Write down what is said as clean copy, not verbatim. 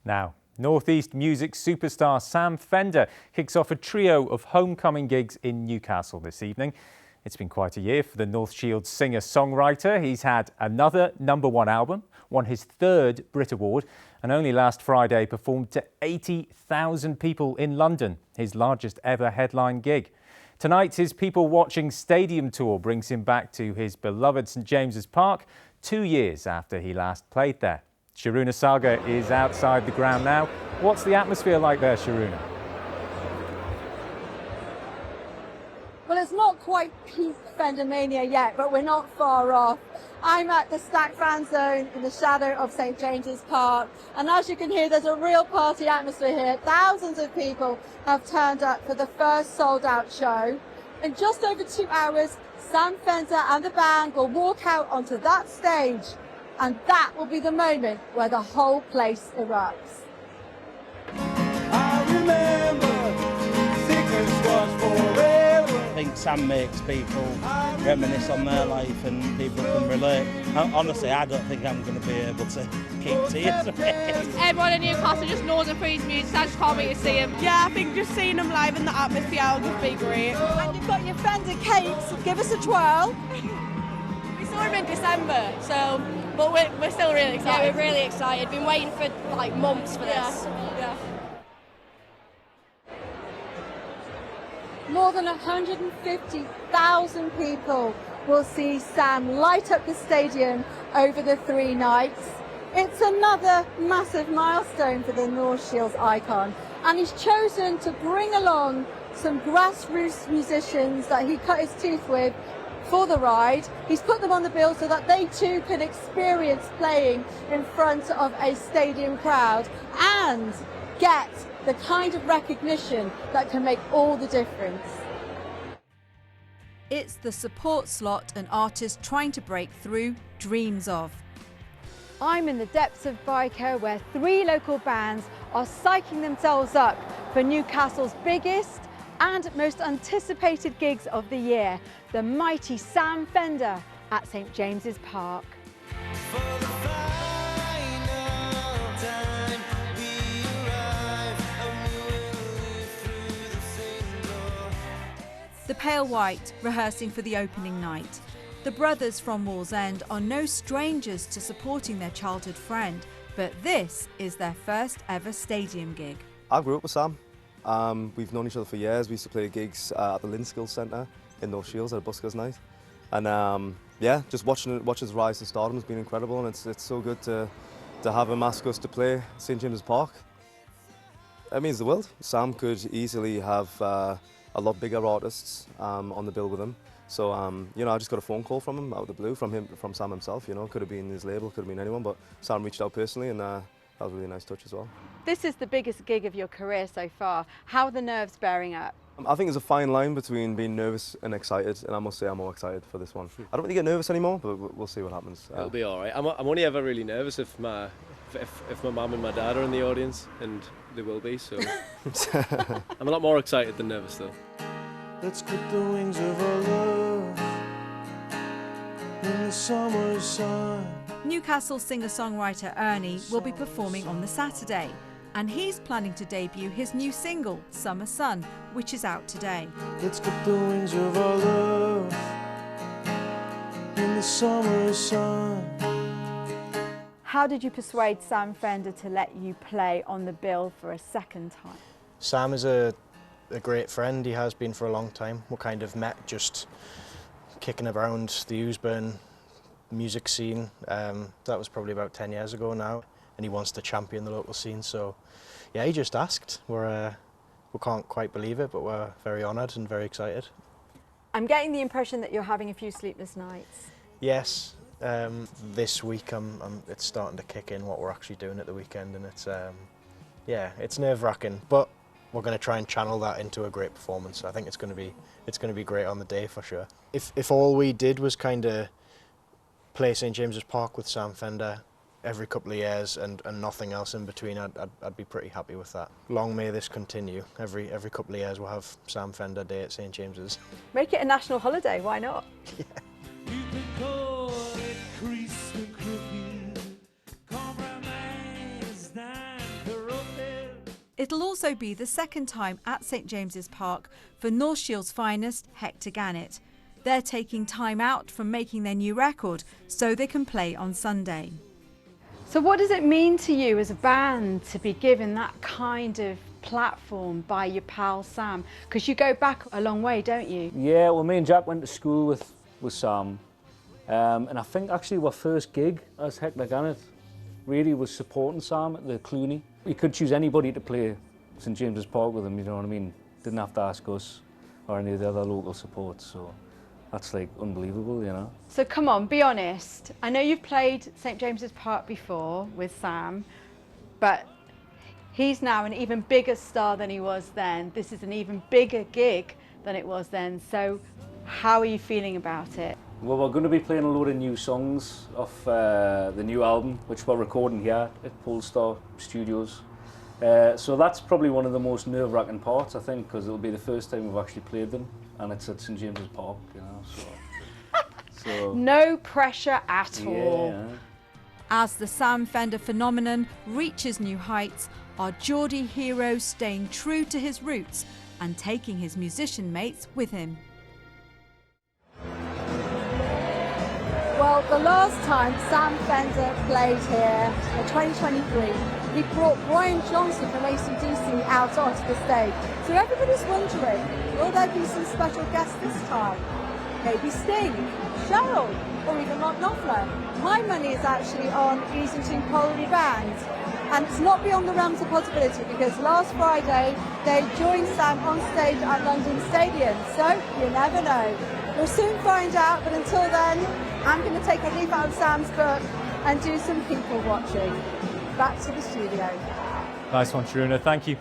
Now, Northeast music superstar Sam Fender kicks off a trio of homecoming gigs in Newcastle this evening. It's been quite a year for the North Shields singer-songwriter. He's had another #1 album, won his 3rd Brit Award, and only last Friday performed to 80,000 people in London, his largest ever headline gig. Tonight, his people-watching stadium tour brings him back to his beloved St James's Park 2 years after he last played there. Sharuna Sagar is outside the ground now. What's the atmosphere like there, Sharuna? Well, it's not quite peak Fendermania yet, but we're not far off. I'm at the Stack Fan Zone in the shadow of St James's Park, and as you can hear, there's a real party atmosphere here. Thousands of people have turned up for the first sold-out show. In just over 2 hours, Sam Fender and the band will walk out onto that stage, and that will be the moment where the whole place erupts. I remember sickness was forever. I think Sam makes people reminisce on their life and people can relate. Honestly, I don't think I'm going to be able to keep tears away. Everyone in Newcastle just knows him for his music, I just can't wait to see him. Yeah, I think just seeing him live in the atmosphere will just be great. And you've got your Fender cakes, give us a twirl. We saw him in December, but we're still really excited. Yeah, we're really excited. Been waiting for like months for this. Yeah. More than 150,000 people will see Sam light up the stadium over the 3 nights. It's another massive milestone for the North Shields icon, and he's chosen to bring along some grassroots musicians that he cut his teeth with for the ride. He's put them on the bill so that they too can experience playing in front of a stadium crowd and get the kind of recognition that can make all the difference. It's the support slot an artist trying to break through dreams of. I'm in the depths of Byker, where 3 local bands are psyching themselves up for Newcastle's biggest and most anticipated gigs of the year, the mighty Sam Fender at St James's Park. The Pale White rehearsing for the opening night. The brothers from Wallsend are no strangers to supporting their childhood friend, but this is their first ever stadium gig. I grew up with Sam. We've known each other for years. We used to play gigs at the Skills Centre in North Shields at a buskers night. And yeah, just watching his rise to stardom has been incredible, and it's so good to have him ask us to play St James's Park. It means the world. Sam could easily have a lot bigger artists on the bill with him. So, you know, I just got a phone call from him out of the blue, from Sam himself, you know. Could have been his label, could have been anyone, but Sam reached out personally, and that was a really nice touch as well. This is the biggest gig of your career so far. How are the nerves bearing up? I think there's a fine line between being nervous and excited, and I must say I'm more excited for this one. I don't really get nervous anymore, but we'll see what happens. It'll be all right. I'm only ever really nervous if my mum and my dad are in the audience, and they will be, so I'm a lot more excited than nervous though. Let's clip the wings of our love in the summer sun. Newcastle singer-songwriter Ernie will be performing on the Saturday, and he's planning to debut his new single, Summer Sun, which is out today. Let's clip the wings of our love in the summer sun. How did you persuade Sam Fender to let you play on the bill for a second time? Sam is a great friend. He has been for a long time. We kind of met just kicking around the Ousburn music scene. That was probably about 10 years ago now, and he wants to champion the local scene. So yeah, he just asked. We can't quite believe it, but we're very honoured and very excited. I'm getting the impression that you're having a few sleepless nights. Yes, this week it's starting to kick in what we're actually doing at the weekend, and yeah, it's nerve-wracking, but we're going to try and channel that into a great performance. I think it's going to be great on the day for sure. If all we did was kind of play St James's Park with Sam Fender every couple of years and nothing else in between, I'd be pretty happy with that. Long may this continue. Every couple of years we'll have Sam Fender Day at St James's. Make it a national holiday, why not? Yeah. You can call it crease and crooked, compromise, not correct. it'll also be the second time at St James's Park for North Shield's finest, Hector Gannet. They're taking time out from making their new record so they can play on Sunday. So what does it mean to you as a band to be given that kind of platform by your pal Sam? Because you go back a long way, don't you? Yeah, well, me and Jack went to school with Sam. And I think actually our first gig as Hector Gannet really was supporting Sam at the Clooney. We could choose anybody to play St James's Park with him, you know what I mean? Didn't have to ask us or any of the other local supports, so that's like unbelievable, you know. So come on, be honest. I know you've played St James's Park before with Sam, but he's now an even bigger star than he was then. This is an even bigger gig than it was then. So how are you feeling about it? Well, we're going to be playing a load of new songs off the new album, which we're recording here at Polestar Studios. So that's probably one of the most nerve-wracking parts, I think, because it'll be the first time we've actually played them, and it's at St James's Park, you know. So no pressure at all. Yeah. As the Sam Fender phenomenon reaches new heights, our Geordie hero staying true to his roots and taking his musician mates with him. Well, the last time Sam Fender played here in 2023, he brought Brian Johnson from AC/DC out onto the stage. So everybody's wondering, will there be some special guests this time? Maybe Sting, Cheryl, or even Mark Knopfler. My money is actually on Easington Colliery Band. And it's not beyond the realms of possibility because last Friday they joined Sam on stage at London Stadium. So you never know. We'll soon find out, but until then, I'm going to take a leaf out of Sam's book and do some people watching. Back to the studio. Nice one, Sharuna. Thank you.